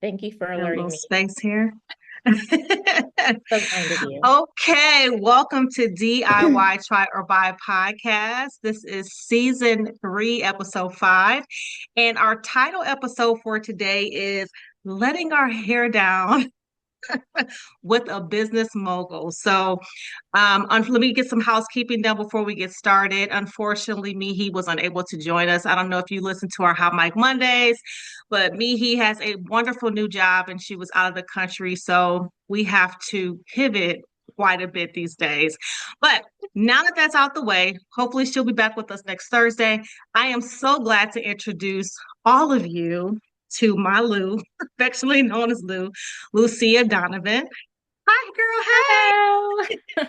Thank you for A little alerting me. space here. So kind of you. Okay, welcome to DIY Try or Buy podcast. This is season 3, episode 5. And our title episode for today is Letting Our Hair Down with a Business Mogul. Let me get some housekeeping done before we get started. Unfortunately, Mihi was unable to join us. I don't know if you listened to our Hot Mic Mondays, but Mihi has a wonderful new job and she was out of the country. So we have to pivot quite a bit these days. But now that that's out the way, hopefully she'll be back with us next Thursday. I am so glad to introduce all of you to my Lou, affectionately known as Lou, Lucia Donovan. Hi, girl. Hey. Hello.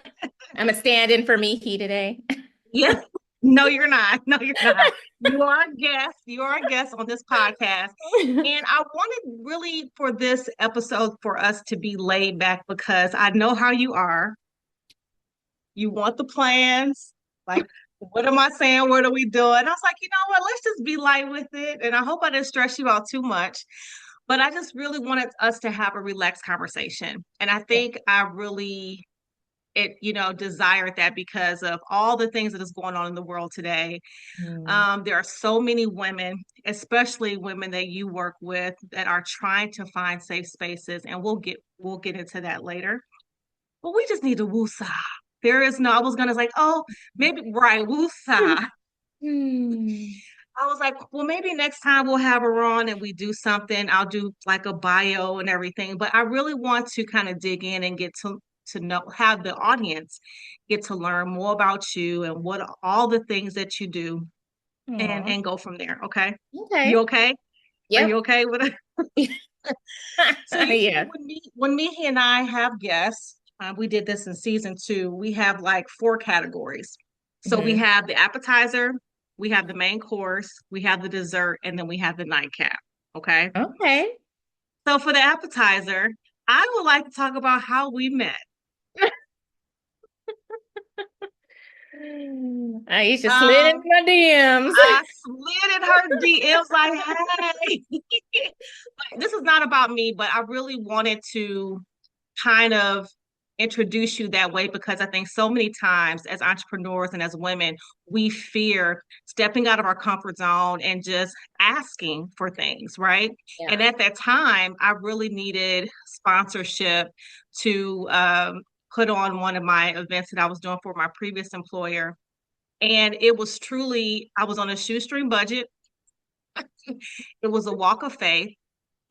I'm a stand-in for Miki today. Yeah. No, you're not. No, you're not. You are a guest. You are a guest on this podcast. And I wanted really for this episode for us to be laid back because I know how you are. You want the plans. Like, what am I saying? What are we doing? I was like, you know what? Let's just be light with it. And I hope I didn't stress you out too much. But I just really wanted us to have a relaxed conversation. And I Yeah. think I really desired that because of all the things that is going on in the world today. Mm. There are so many women, especially women that you work with, that are trying to find safe spaces, and we'll get into that later. But we just need to woosah. There is no. I was gonna like, oh, maybe right woosah. Hmm. I was like, well, maybe next time we'll have her on and we do something. I'll do like a bio and everything. But I really want to kind of dig in and get to know, have the audience get to learn more about you and what all the things that you do Aw. and go from there. Okay. You Okay. okay? Are you Yep. okay with it? So usually Yeah. when me and I have guests, we did this in season 2, we have like 4 categories. So we Mhm. have the appetizer, we have the main course, we have the dessert, and then we have the nightcap. Okay. Okay. So for the appetizer, I would like to talk about how we met. I just slid into Um, my DMs. I slid in her DMs like, hey, this is not about me, but I really wanted to kind of introduce you that way because I think so many times as entrepreneurs and as women, we fear stepping out of our comfort zone and just asking for things, right? And Yeah. at that time, I really needed sponsorship to put on one of my events that I was doing for my previous employer. And it was truly, I was on a shoestring budget. It was a walk of faith.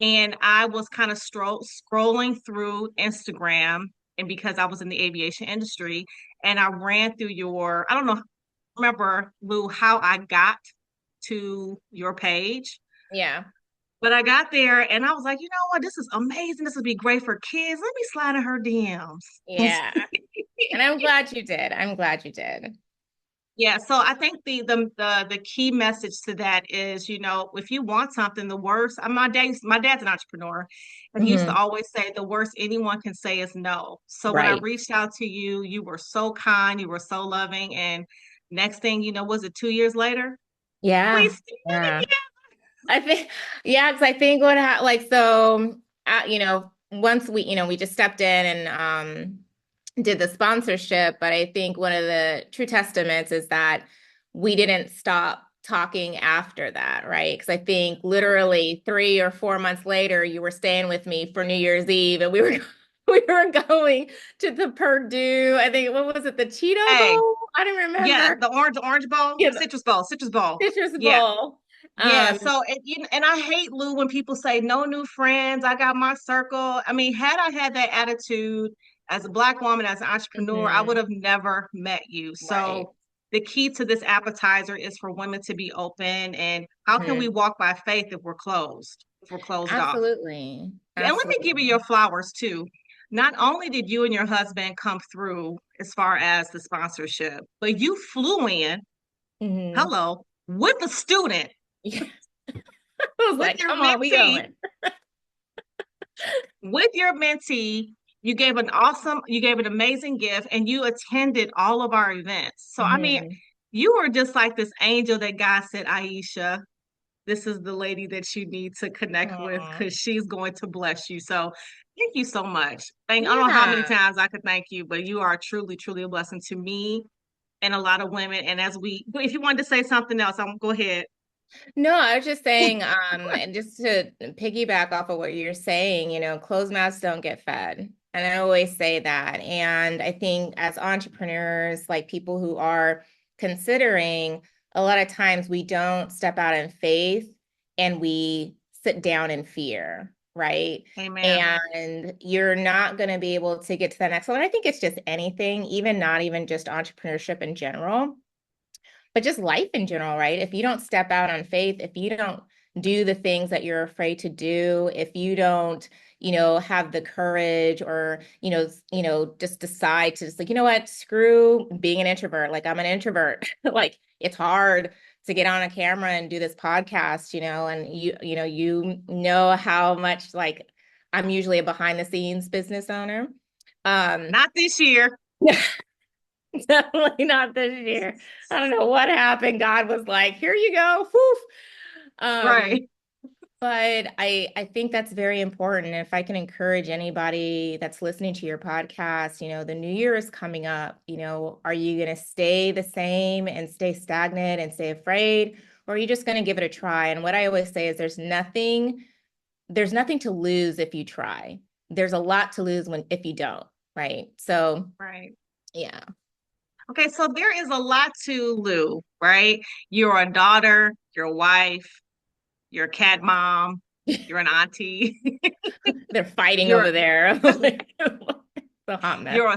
And I was kind of scrolling through Instagram, and because I was in the aviation industry, and I ran through I don't know, remember, Lou, how I got to your page, Yeah. but I got there and I was like, you know what, this is amazing. This would be great for kids. Let me slide in her DMs. Yeah. And I'm glad you did. I'm glad you did. Yeah, so I think the key message to that is, if you want something, the worst. My dad's an entrepreneur, and he used to Hmm. always say the worst anyone can say is no. So when I Right. reached out to you, you were so kind, you were so loving, and next thing you know, was it 2 years later? We Yeah. still Yeah. together. I think, yeah, because I think what ha like so, once we just stepped in and did the sponsorship, but I think one of the true testaments is that we didn't stop talking after that, right? Because I think literally 3 or 4 months later, you were staying with me for New Year's Eve, and we were we were going to the Purdue. I think what was it, the Cheeto Hey, Bowl? I don't yeah, remember. the orange bowl, Yeah, the citrus bowl. Citrus Yeah. Bowl. Yeah, Um, so and I hate Lou when people say no new friends. I got my circle. I mean, had I had that attitude as a Black woman, as an entrepreneur, I would mhm, have never met you. right. So the key to this appetizer is for women to be open. And how can we Mhm. walk by faith if we're closed, off? Absolutely. And let me give you your Absolutely. flowers too. Not only did you and your husband come through as far as the sponsorship, but you flew in, Mhm. hello, with a student, Yeah. I was with like, your come on, we mentee going. with your mentee. You gave an amazing gift, and you attended all of our events. So, I mean, Mhm. you were just like this angel that God said, Aisha, this is the lady that you need to connect with Aw. because she's going to bless you. So thank you so much. I don't know how many Yeah. times I could thank you, but you are truly, truly a blessing to me and a lot of women. And if you wanted to say something else, I'm go ahead. No, I was just saying, and just to piggyback off of what you're saying, closed mouths don't get fed. And I always say that. And I think as entrepreneurs, like people who are considering, a lot of times we don't step out in faith and we sit down in fear, right? Amen. And you're not going to be able to get to that next level. And I think it's just anything, even not even just entrepreneurship in general, but just life in general, right? If you don't step out on faith, if you don't do the things that you're afraid to do, if you don't, have the courage or, just decide to just like, you know what, screw being an introvert. Like I'm an introvert. Like it's hard to get on a camera and do this podcast, and you know how much like I'm usually a behind the scenes business owner. Um, Not this year. Definitely not this year. I don't know what happened. God was like, here you go. Whew. Um, Right. but I think that's very important. If I can encourage anybody that's listening to your podcast, the new year is coming up. Are you going to stay the same and stay stagnant and stay afraid? Or are you just going to give it a try? And what I always say is there's nothing to lose if you try. There's a lot to lose if you don't, right? So Right. yeah. Okay, so there is a lot to Lou, right? You're a daughter, you're a wife, you're a cat mom, you're an auntie, They're fighting you're over there. The hot mess. you're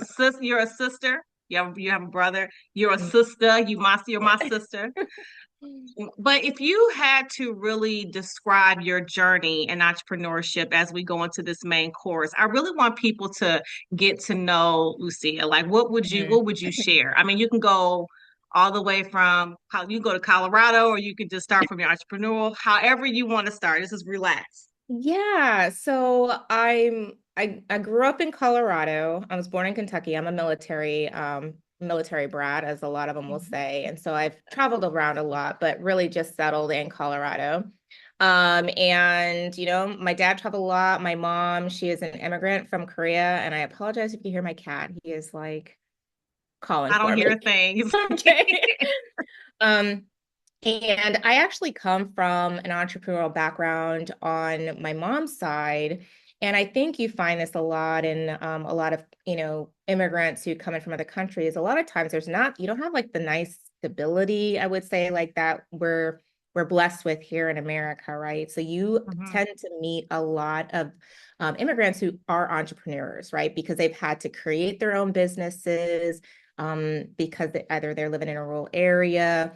a sister, you have a brother, you're a sister, you're my sister. But if you had to really describe your journey in entrepreneurship as we go into this main course, I really want people to get to know Lucia. Like, what Mhm. would you share? I mean, you can go all the way from how you go to Colorado, or you could just start from your entrepreneurial, however you want to start. This is relaxed. Yeah, so I grew up in Colorado. I was born in Kentucky. I'm a military brat, as a lot of them will Mhm. say. And so I've traveled around a lot, but really just settled in Colorado. And my dad traveled a lot. My mom, she is an immigrant from Korea, and I apologize if you hear my cat. He is like calling I don't for hear me. things. Okay. Um, And I actually come from an entrepreneurial background on my mom's side. And I think you find this a lot in a lot of, immigrants who come in from other countries. A lot of times you don't have like the nice stability, I would say, like that we're blessed with here in America, right? So you Mhm. tend to meet a lot of immigrants who are entrepreneurs, right? Because they've had to create their own businesses, because either they're living in a rural area,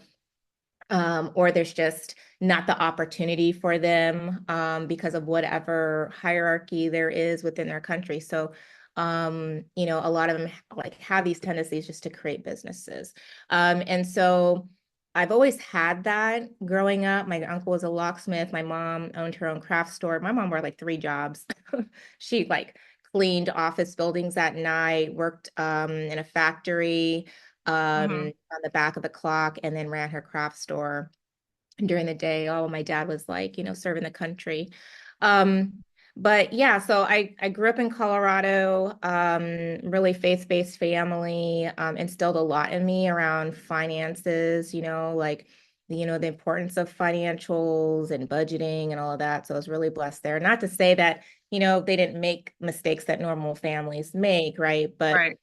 or there's just not the opportunity for them, because of whatever hierarchy there is within their country. So, a lot of them like have these tendencies just to create businesses. And so I've always had that growing up. My uncle was a locksmith. My mom owned her own craft store. My mom worked like three jobs. She like cleaned office buildings at night, worked in a factory, Mhm. on the back of the clock, and then ran her craft store during the day. Oh, my dad was like, serving the country. Um, but yeah, so I grew up in Colorado, really faith-based family, instilled a lot in me around finances, like, the importance of financials and budgeting and all of that. So I was really blessed there. Not to say that, they didn't make mistakes that normal families make, right? But Right.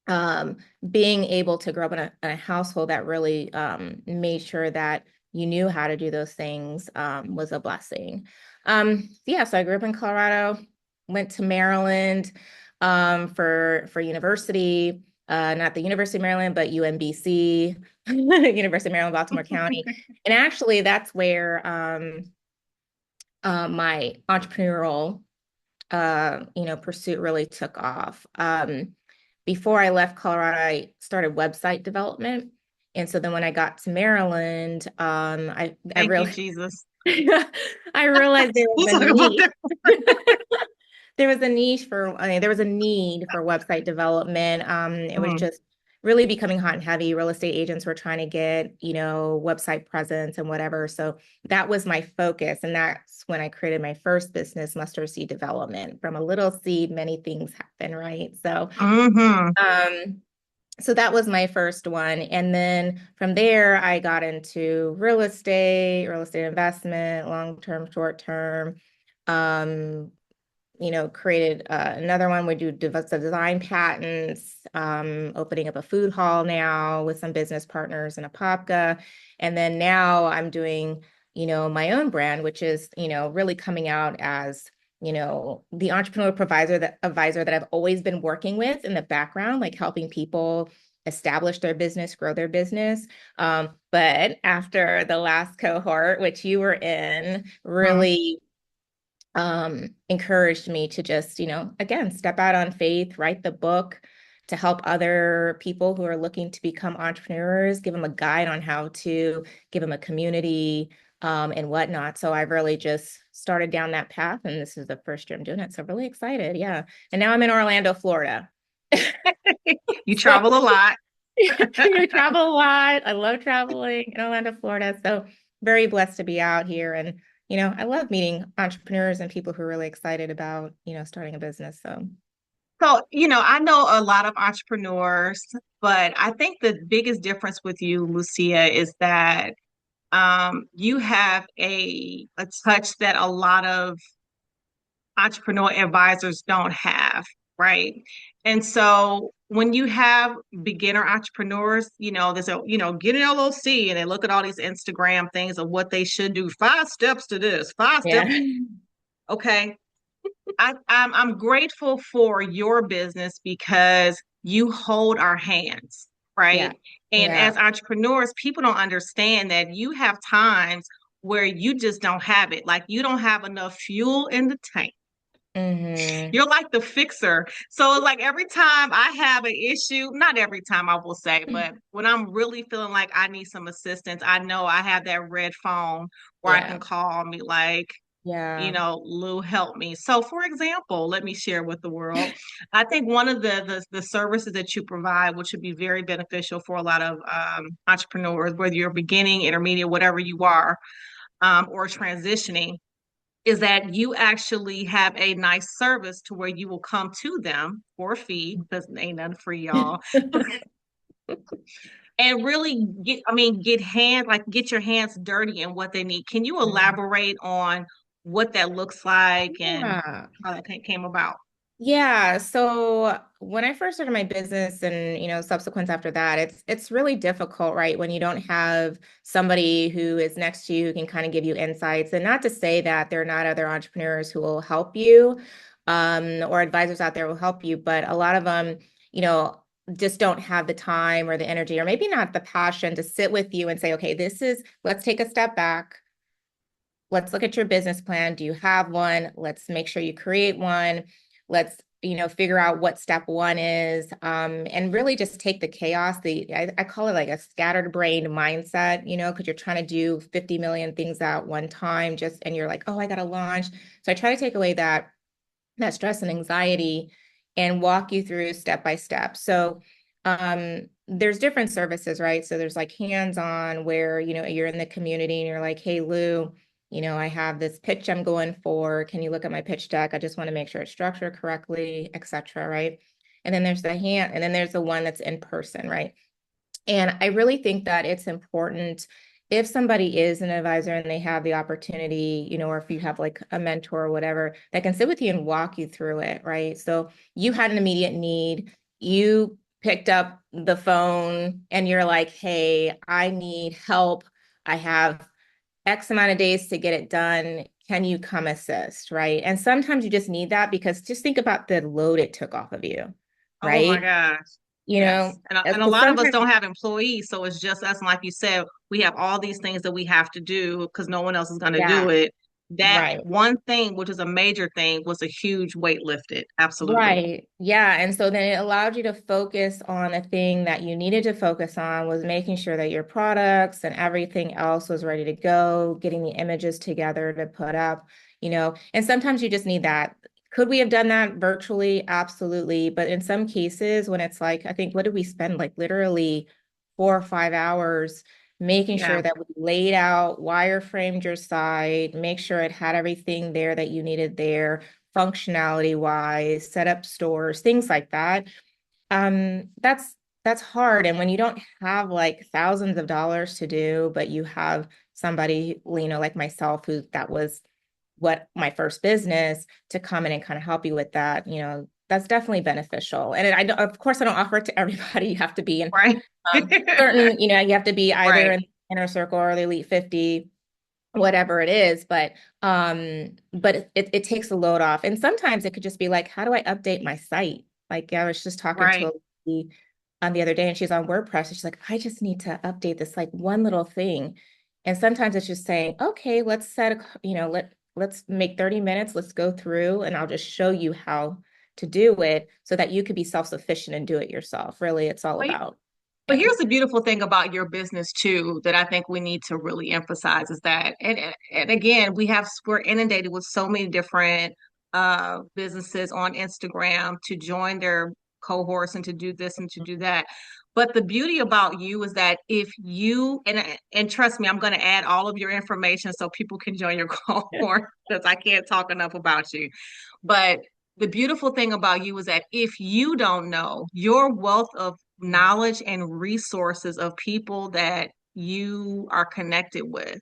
um, being able to grow up in a household that really made sure that you knew how to do those things, was a blessing. Yeah, so I grew up in Colorado, went to Maryland, for university, not the University of Maryland, but UMBC, University of Maryland, Baltimore County. And actually, that's where my entrepreneurial pursuit really took off. Before I left Colorado, I started website development. And so then when I got to Maryland, I Thank you, really Jesus. I realized there was We'll a talk about niche. that. There was a niche for, I mean, there was a need for website development. It was Mhm. just really becoming hot and heavy. Real estate agents were trying to get, website presence and whatever. So that was my focus. And that's when I created my first business, Mustard Seed Development. From a little seed, many things happen, right? Mm-hmm. Um, so that was my first one. And then from there, I got into real estate investment, long-term, short-term. Um, created another one. We do design patents, opening up a food hall now with some business partners and a Apopka. And then now I'm doing, my own brand, which is, really coming out as, the entrepreneur advisor that I've always been working with in the background, like helping people establish their business, grow their business. But after the last cohort, which you were in, really encouraged me to just, again, step out on faith, write the book to help other people who are looking to become entrepreneurs, give them a guide on how to give them a community and whatnot. So I've really just started down that path, and this is the first year I'm doing it. So really excited. Yeah. And now I'm in Orlando, Florida. You So travel a lot. you travel a lot. I love traveling in Orlando, Florida. So very blessed to be out here. And, I love meeting entrepreneurs and people who are really excited about, starting a business. So So, I know a lot of entrepreneurs, but I think the biggest difference with you, Lucia, is that you have a touch that a lot of entrepreneur advisors don't have, right? And so when you have beginner entrepreneurs, there's get an LLC and they look at all these Instagram things of what they should do. 5 steps to this, 5 steps. yeah, Okay. I'm grateful for your business because you hold our hands, yeah, right? And yeah. as entrepreneurs, people don't understand that you have times where you just don't have it. Like you don't have enough fuel in the tank. Mm-hmm. You're like the fixer. So it's like every time I have an issue, not every time I will say, but when I'm really feeling like I need some assistance, I know I have that red phone where I Yeah, can call me like, yeah. Lou, help me. So, for example, let me share with the world. I think one of the services that you provide, which would be very beneficial for a lot of entrepreneurs, whether you're beginning, intermediate, whatever you are, or transitioning, is that you actually have a nice service to where you will come to them for a fee because ain't nothing free, y'all, and really get your hands dirty in what they need. Can you elaborate on what that looks like and Yeah. how that came about? Yeah, so when I first started my business and subsequent after that, it's really difficult, right? When you don't have somebody who is next to you who can kind of give you insights. And not to say that there are not other entrepreneurs who will help you, or advisors out there who will help you, but a lot of them, you know, just don't have the time or the energy, or maybe not the passion to sit with you and say, okay, let's take a step back. Let's look at your business plan. Do you have one? Let's make sure you create one. Let's, figure out what step one is, and really just take the chaos. I call it like a scattered brain mindset, because you're trying to do 50 million things at one time, and you're like, oh, I got to launch. So I try to take away that stress and anxiety and walk you through step by step. So there's different services, right? So there's like hands-on where, you're in the community and you're like, hey, Lou, I have this pitch I'm going for. Can you look at my pitch deck? I just want to make sure it's structured correctly, et cetera, right? And then there's the one that's in person, right? And I really think that it's important if somebody is an advisor and they have the opportunity, or if you have like a mentor or whatever that can sit with you and walk you through it, right? So you had an immediate need, you picked up the phone and you're like, hey, I need help. I have X amount of days to get it done. Can you come assist, right? And sometimes you just need that because just think about the load it took off of you, Oh my right? gosh. You Yes. know, And a because lot of us sometimes, don't have employees, so it's just us. And like you said, we have all these things that we have to do because no one else is going to do yeah, it. That right. one thing, which is a major thing, was a huge weight lifted. Absolutely. Right. Yeah. And so then it allowed you to focus on the thing that you needed to focus on was making sure that your products and everything else was ready to go, getting the images together to put up, and sometimes you just need that Could we have done that virtually? Absolutely. But in some cases, when it's like, I think, what did we spend? Like literally 4 or 5 hours making Yeah, sure that we laid out, wireframed your site, make sure it had everything there that you needed there, functionality wise, set up stores, things like that. That's hard. And when you don't have like thousands of dollars to do, but you have somebody, like myself, who that was what my first business, to come in and kind of help you with that, that's definitely beneficial. And I don't, of course, I don't offer it to everybody. You have to be in right. certain, you have to be either Right. in the inner circle or the elite 50, whatever it is, but it takes the load off. And sometimes it could just be like, how do I update my site? Like I was just talking to Right. a lady on the other day, and she's on WordPress, and she's like, I just need to update this like one little thing. And sometimes it's just saying, okay, let's set a, let's make 30 minutes, let's go through and I'll just show you how to do it so that you could be self-sufficient and do it yourself. Really, it's all But, about, but yeah. here's the beautiful thing about your business too that I think we need to really emphasize is that, and again, we're inundated with so many different businesses on Instagram to join their cohorts and to do this and to do that. But the beauty about you is that if you and trust me, I'm going to add all of your information so people can join your cohort because I can't talk enough about you. But the beautiful thing about you is that if you don't know, your wealth of knowledge and resources of people that you are connected with,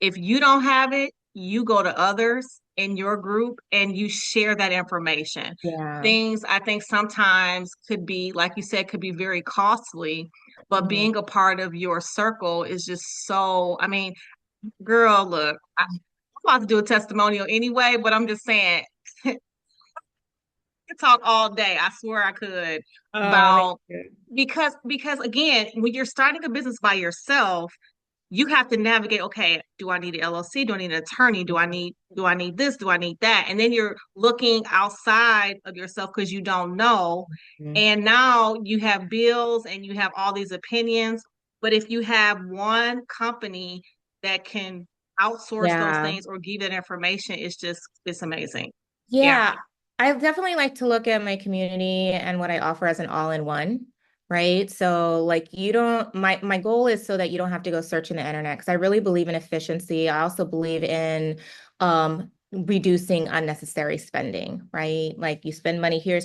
if you don't have it, you go to others in your group and you share that information. Yeah. Things I think sometimes could be, like you said, could be very costly, but Mhm. being a part of your circle is just so, I mean, girl, look, I'm about to do a testimonial anyway, but I'm just saying, could talk all day. I swear I could Oh, thank about you. because again, when you're starting a business by yourself, you have to navigate, okay, do I need an LLC? Do I need an attorney? Do I need this? Do I need that? And then you're looking outside of yourself because you don't know. Mhm. And now you have bills and you have all these opinions. But if you have one company that can outsource those Yeah. things or give that information, it's amazing. Yeah. Yeah, I definitely like to look at my community and what I offer as an all-in-one, right? So like you don't my goal is so that you don't have to go search in the internet because I really believe in efficiency. I also believe in reducing unnecessary spending, right? Like you spend money here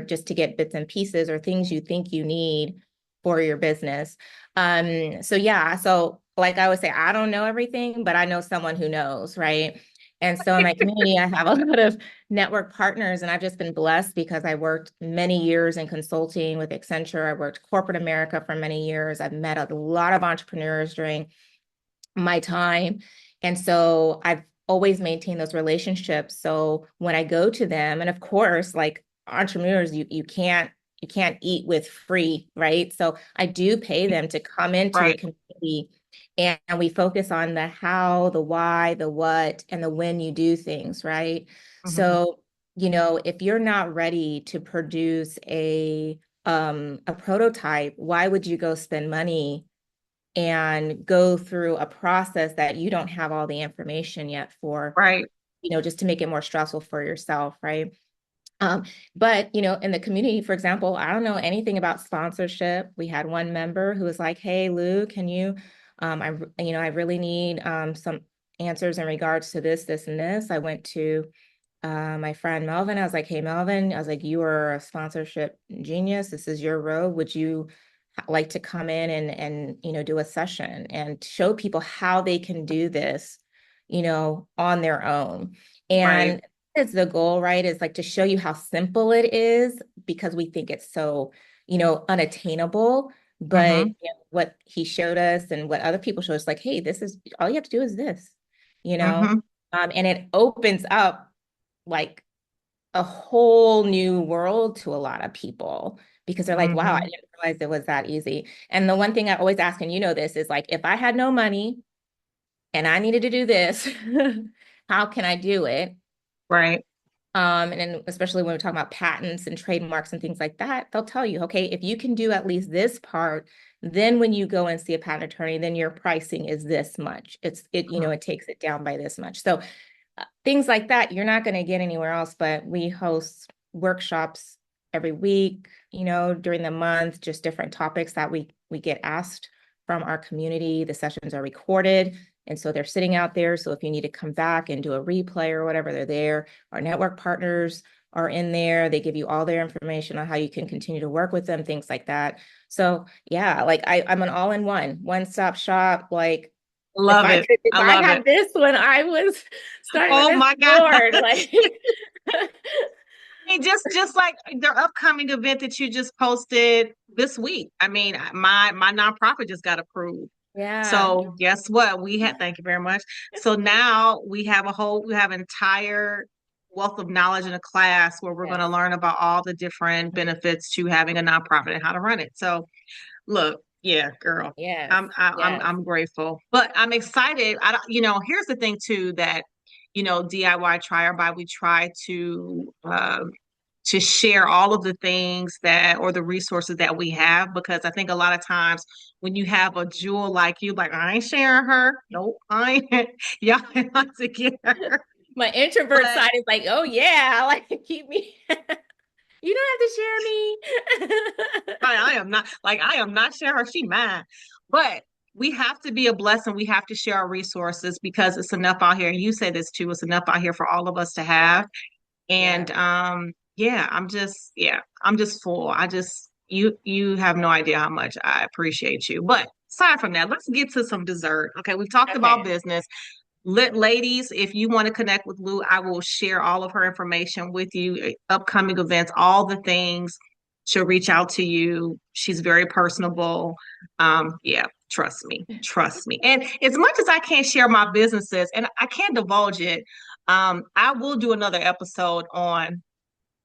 just to get bits and pieces or things you think you need for your business. So yeah, so like I would say, I don't know everything, but I know someone who knows, right? And so in my community, I have a lot of network partners. And I've just been blessed because I worked many years in consulting with Accenture. I worked corporate America for many years. I've met a lot of entrepreneurs during my time. And so I've always maintained those relationships. So when I go to them, and of course, like entrepreneurs, you can't eat with free, right? So I do pay them to come into the Right. community and we focus on the how, the why, the what, and the when you do things, right? Mhm. So, if you're not ready to produce a prototype, why would you go spend money and go through a process that you don't have all the information yet for, Right. just to make it more stressful for yourself, right? Um, but in the community, for example, I don't know anything about sponsorship. We had one member who was like, "Hey, Lou, can you, I really need some answers in regards to this, this, and this." I went to my friend Melvin. I was like, "Hey, Melvin," I was like, "You are a sponsorship genius. This is your road. Would you like to come in and do a session and show people how they can do this, on their own?" Right. And it's the goal, right? Is like to show you how simple it is because we think it's so, unattainable. But Mhm. what he showed us and what other people showed us, like, hey, this is all you have to do is this, you know, Mhm. and it opens up like a whole new world to a lot of people because they're like, wow, I Mhm. didn't realize it was that easy. And the one thing I always ask, and this, is like, if I had no money and I needed to do this, how can I do it? Right. And then especially when we're talking about patents and trademarks and things like that, they'll tell you, okay, if you can do at least this part, then when you go and see a patent attorney, then your pricing is this much. It takes it down by this much. So things like that, you're not going to get anywhere else, but we host workshops every week, during the month, just different topics that we get asked from our community. The sessions are recorded, and so they're sitting out there. So if you need to come back and do a replay or whatever, they're there. Our network partners are in there. They give you all their information on how you can continue to work with them, things like that. So yeah, like I'm an all-in-one, one-stop shop. Like Love it. if I I love it. had this when I was starting with Oh this my God. board, like I mean, just like the upcoming event that you just posted this week. I mean, my nonprofit just got approved. yeah, So guess what? Thank you very much. So now we have entire wealth of knowledge in a class where we're going yes, to learn about all the different benefits to having a nonprofit and how to run it. So look, yeah, girl, yes, yes. I'm grateful, but I'm excited. I don't, here's the thing too that, DIY try or buy, we try to share all of the things that or the resources that we have because I think a lot of times when you have a jewel like you, like I ain't sharing her. Nope, I ain't. Y'all have to get her. My introvert But side is like, oh yeah, like keep me. You don't have to share me. I am not sharing her. She mine. But we have to be a blessing. We have to share our resources because it's enough out here. And you say this too. It's enough out here for all of us to have. Yeah. And yeah, I'm just full. You have no idea how much I appreciate you. But aside from that, let's get to some dessert. Okay, we've talked about Okay. business. Ladies, if you want to connect with Lou, I will share all of her information with you, upcoming events, all the things. She'll reach out to you. She's very personable. Yeah, trust me, trust me. And as much as I can't share my businesses and I can't divulge it, I will do another episode on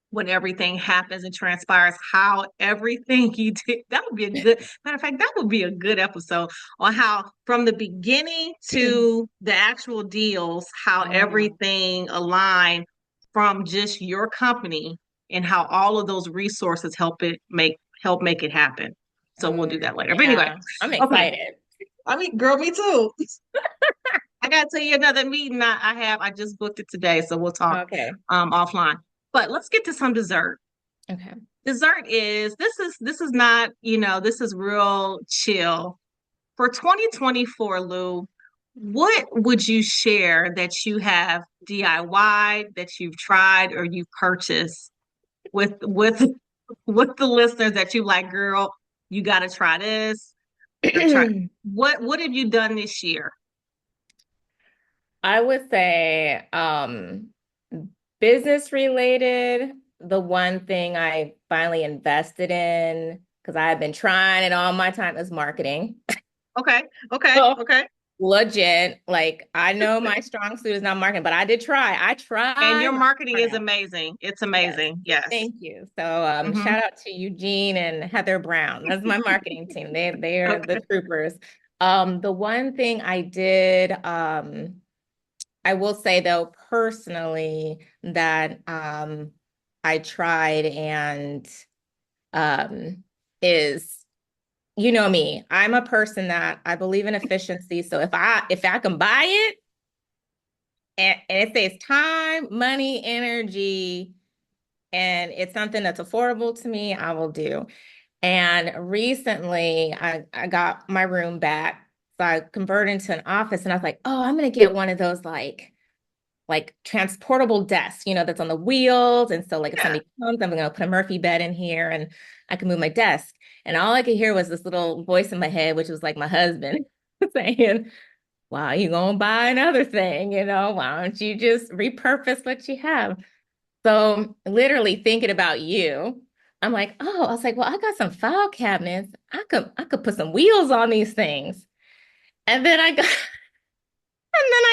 when everything happens and transpires, how everything you did. That would be a good matter of fact, that would be a good episode on how from the beginning to the actual deals, how Wow. everything aligned from just your company and how all of those resources help make it happen. So we'll do that later. But anyway, Yeah, I'm okay. excited. I mean, girl, me too. I gotta tell you another meeting I have. I just booked it today, so we'll talk Okay. offline. But let's get to some dessert. Okay. Dessert is this is not, this is real chill. For 2024, Lou, what would you share that you have DIY that you've tried or you've purchased with with the listeners that you like, girl, you gotta try this or try what have you done this year? I would say business related, the one thing I finally invested in because I've been trying it all my time is marketing. Okay, okay, So okay. legit, like I know my strong suit is not marketing, but I did try. I And tried your my marketing heart is out. amazing. It's Yes. amazing. Yes. Thank you. So Hmm. shout out to Eugene and Heather Brown. That's my marketing team. They are the Okay. troopers. The one thing I did, I will say though, personally, that I tried and um is you know me. I'm a person that I believe in efficiency. So if I can buy it and it saves time, money, energy, and it's something that's affordable to me, I will do. And recently I got my room back. So I converted into an office and I was like, oh, I'm gonna get one of those like transportable desks, that's on the wheels. And so like if Yeah. somebody comes, I'm gonna put a Murphy bed in here and I can move my desk. And all I could hear was this little voice in my head, which was like my husband saying, wow, you gonna buy another thing, why don't you just repurpose what you have? So literally thinking about you, I'm like, oh, I was like, well, I got some file cabinets. I could put some wheels on these things. And then I go, and then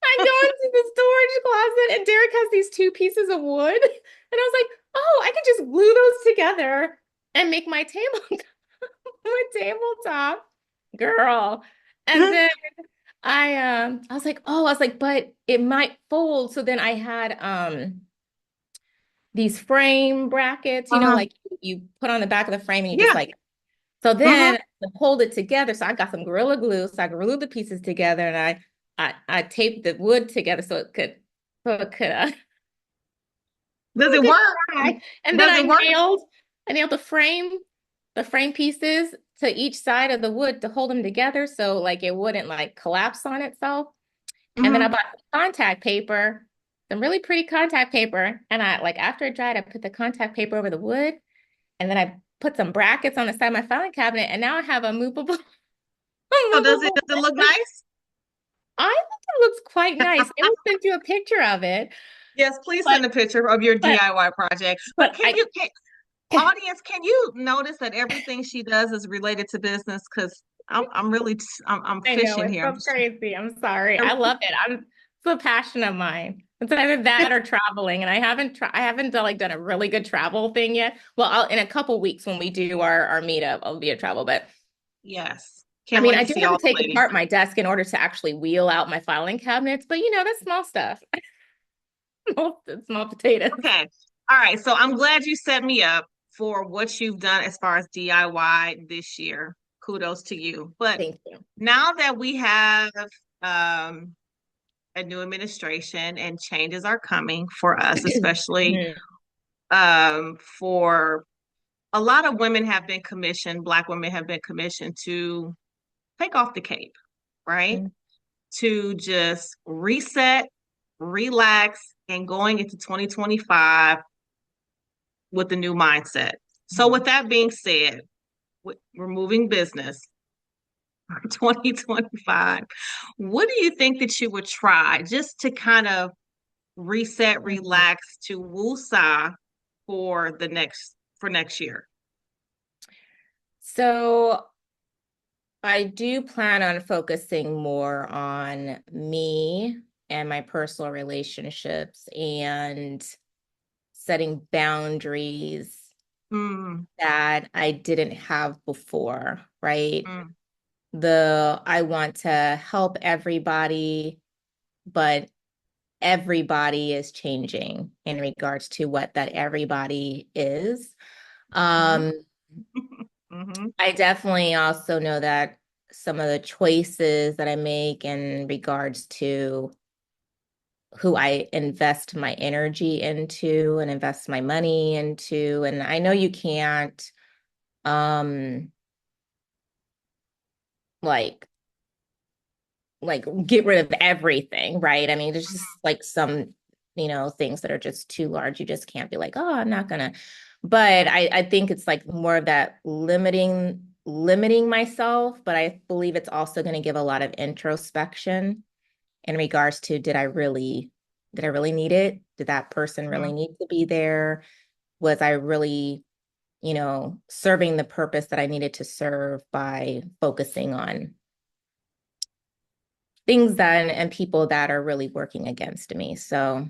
I go into the storage closet and Derek has these two pieces of wood. And I was like, oh, I could just glue those together and make my my tabletop girl. And then I was like, oh, I was like, but it might fold. So then I had these frame brackets, Uh-huh. like you put on the back of the frame and you just Yeah. like so Hmm. then to hold it together. So I got some Gorilla Glue. So I glued the pieces together and I I taped the wood together so it could Does it work? dry. And then Does it work? I nailed the frame pieces to each side of the wood to hold them together so like it wouldn't like collapse on itself. And then I Hmm. bought contact paper, some really pretty contact paper. And I like after it dried, I put the contact paper over the wood, and then I put some brackets on the side of my filing cabinet, and now I have a movable, a So movable does it look bed. nice? I think it looks quite nice. I will send you a picture of it, Yes, please but send a picture of your but DIY project. But but I audience, can you notice that everything she does is related to business? Because I'm really I'm I know fishing it's here. so crazy. I'm sorry. I love it. It's a passion of mine. It's either that or traveling, and I haven't done, like done a really good travel thing yet. Well, in a couple weeks when we do our meetup, I'll be a travel. But Yes, I can't mean, wait I to do see have all to the take ladies. apart my desk in order to actually wheel out my filing cabinets. But that's small stuff. Small potatoes. Okay, all right. So I'm glad you set me up for what you've done as far as DIY this year. Kudos to you. But Thank you. now that we have um, a new administration and changes are coming for us, especially Mhm. for a lot of women have been commissioned, Black women have been commissioned to take off the cape, right? To just reset, relax, and going into 2025 with the new mindset. So, with Mhm. that being said, removing business for 2025, what do you think that you would try just to kind of reset, Mhm. relax to woosah for next year? So I do plan on focusing more on me and my personal relationships and setting boundaries Mm, that I didn't have before, right? mm, I want to help everybody, but everybody is changing in regards to what that everybody is. mhm, Um, mhm, I definitely also know that some of the choices that I make in regards to who I invest my energy into and invest my money into, and I know you can't um like get rid of everything, right? I mean, there's just like some, things that are just too large. You just can't be like, oh, I'm not gonna. But I think it's like more of that limiting myself, but I believe it's also going to give a lot of introspection in regards to did I really need it? Did that person really mhm. need to be there? Was I really, serving the purpose that I needed to serve by focusing on things that and people that are really working against me. So,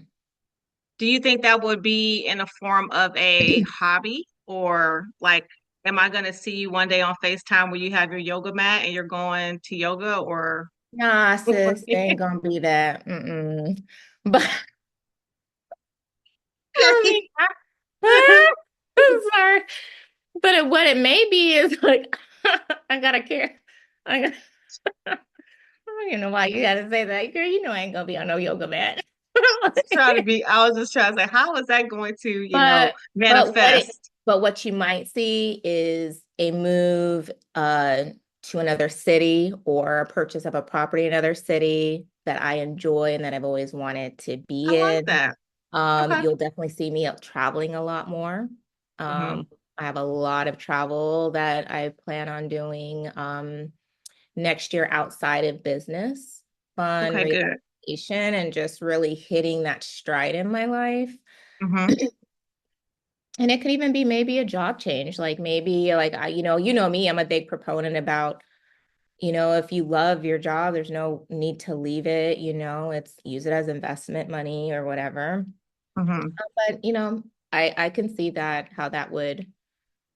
Do you think that would be in a form of a hobby or like, am I going to see you one day on FaceTime where you have your yoga mat and you're going to yoga or? nah, sis, they ain't gonna be that. Mm-mm. But I Okay. mean, I'm sorry. But what it may be is like, I gotta care. I got, I don't even know why you gotta say that, girl. You know I ain't gonna be on no yoga mat. I was just trying to say, how is that going to, But manifest? what you might see is a move to another city or a purchase of a property in another city that I enjoy and that I've always wanted to I be like in. that. Okay. You'll definitely see me out traveling a lot more. Hmm. I have a lot of travel that I plan on doing next year outside of business, fun, Okay, good. relaxation, and just really hitting that stride in my life. Hmm. And it could even be maybe a job change. Like maybe like you know me, I'm a big proponent about, if you love your job, there's no need to leave it, it's use it as investment money or whatever. Hmm. But I can see that how that would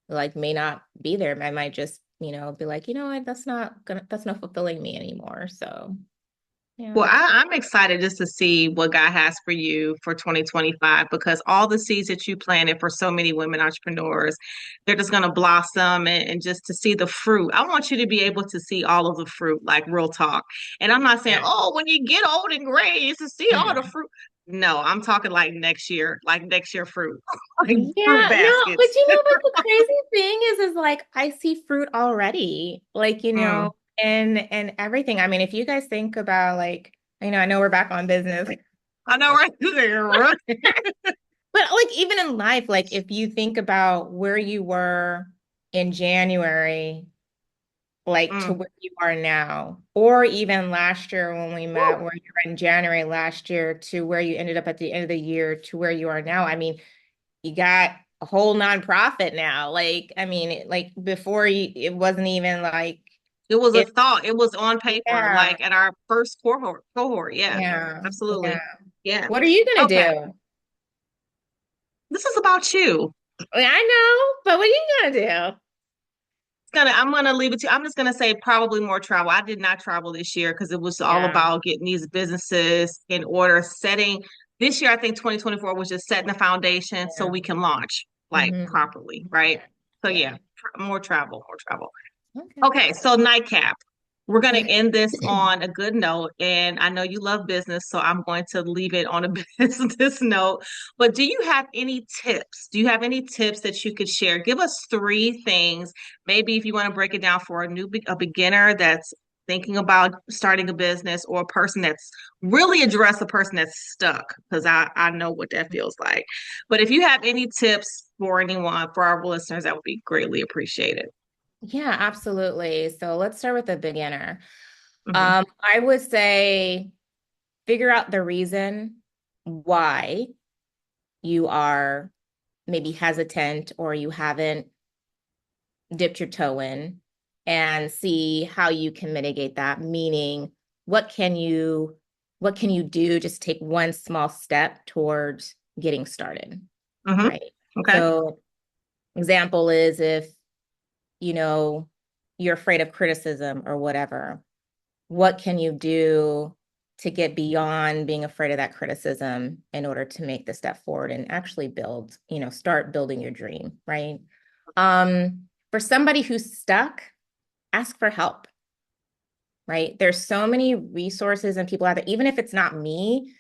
like may not be there. I might just, be like, what, that's not fulfilling me anymore. So Yeah. Well, I'm excited just to see what God has for you for 2025 because all the seeds that you planted for so many women entrepreneurs, they're just going to blossom and just to see the fruit. I want you to be able to see all of the fruit, like real talk. And I'm not saying, Yeah. oh, when you get old and gray, it's to see all the Mm. fruit. No, I'm talking like next year fruit, like fruit Yeah, no, but baskets. you know what the crazy thing is like I see fruit already, like, Mm, and everything. I mean, if you guys think about like, I know we're back on business, I know right there, right? but like even in life, like if you think about where you were in January, like to Mm. where you are now, or even last year when we met, Woo. where you were in January last year to where you ended up at the end of the year to where you are now. I mean, you got a whole nonprofit now. Like, I mean, like before it wasn't even like It was a it. thought. It was on paper, Yeah, like at our first cohort. Yeah, yeah, yeah. absolutely. Yeah. What are you gonna Okay. do? This is about you. I know, but what are you gonna do? I'm gonna leave it to you. I'm just gonna say probably more travel. I did not travel this year because it was all Yeah. about getting these businesses in order, setting this year, I think 2024 was just setting the foundation so Yeah. we can launch like Hmm. properly, right? So Yeah. yeah, more travel, more travel. Okay. Okay, so nightcap. We're going to Okay. end this on a good note. And I know you love business, so I'm going to leave it on a business note. But do you have any tips? Do you have any tips that you could share? Give us three things. Maybe if you want to break it down for a beginner that's thinking about starting a business or a person that's really address a person that's stuck, because I know what that feels like. But if you have any tips for anyone, for our listeners, that would be greatly appreciated. Yeah, absolutely. So let's start with the beginner. Mhm. I would say figure out the reason why you are maybe hesitant or you haven't dipped your toe in and see how you can mitigate that. Meaning, what can you what can you do? Just take one small step towards getting started, Mhm. right? Okay. So, example is if you know you're afraid of criticism or whatever, what can you do to get beyond being afraid of that criticism in order to make the step forward and actually start building your dream, right? For somebody who's stuck, ask for help, right? There's so many resources and people out there, even if it's not me,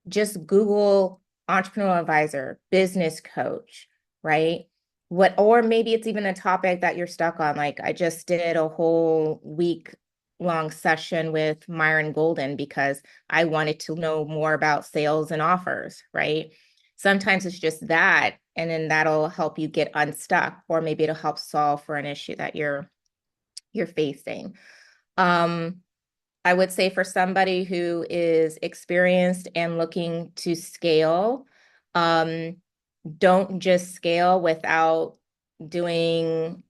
just Google entrepreneurial advisor, business coach, right? Or maybe it's even a topic that you're stuck on. Like I just did a whole week long session with Myron Golden because I wanted to know more about sales and offers, right? Sometimes it's just that, and then that'll help you get unstuck, or maybe it'll help solve for an issue that you're facing. Um, I would say for somebody who is experienced and looking to scale, um, don't just scale without putting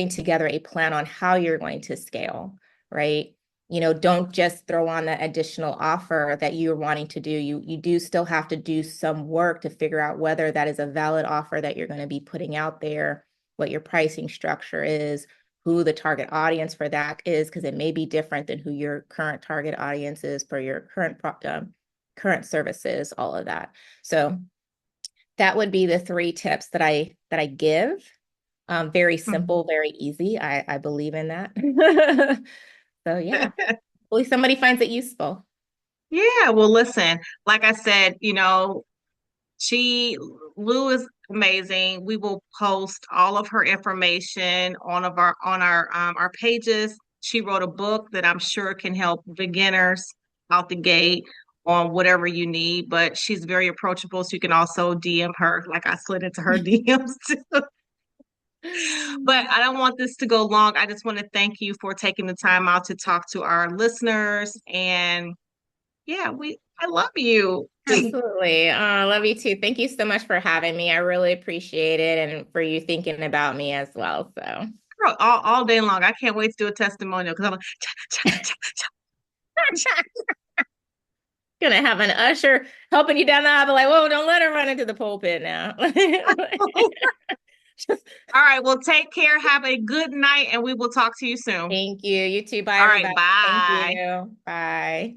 together a plan on how you're going to scale, right? Don't just throw on that additional offer that you're wanting to do. You do still have to do some work to figure out whether that is a valid offer that you're going to be putting out there, what your pricing structure is, who the target audience for that is, because it may be different than who your current target audience is for your current services, all of that. So that would be the three tips that I give. Very Mhm. simple, very easy. I believe in that. So yeah, hopefully somebody finds it useful. Yeah, well, listen, like I said, she Lou is amazing. We will post all of her information on our pages. She wrote a book that I'm sure can help beginners out the gate on whatever you need, but she's very approachable. So you can also DM her, like I slid into her DMs too. But I don't want this to go long. I just want to thank you for taking the time out to talk to our listeners. And yeah, I love you. Absolutely. I love you too. Thank you so much for having me. I really appreciate it and for you thinking about me as well. So Girl, all day long. I can't wait to do a testimonial because I'm like, gonna have an usher helping you down the aisle, like, whoa, don't let her run into the pulpit now. All right. Well, take care. Have a good night, and we will talk to you soon. Thank you. You too. Bye, All right. everybody. Thank Bye. you. Bye.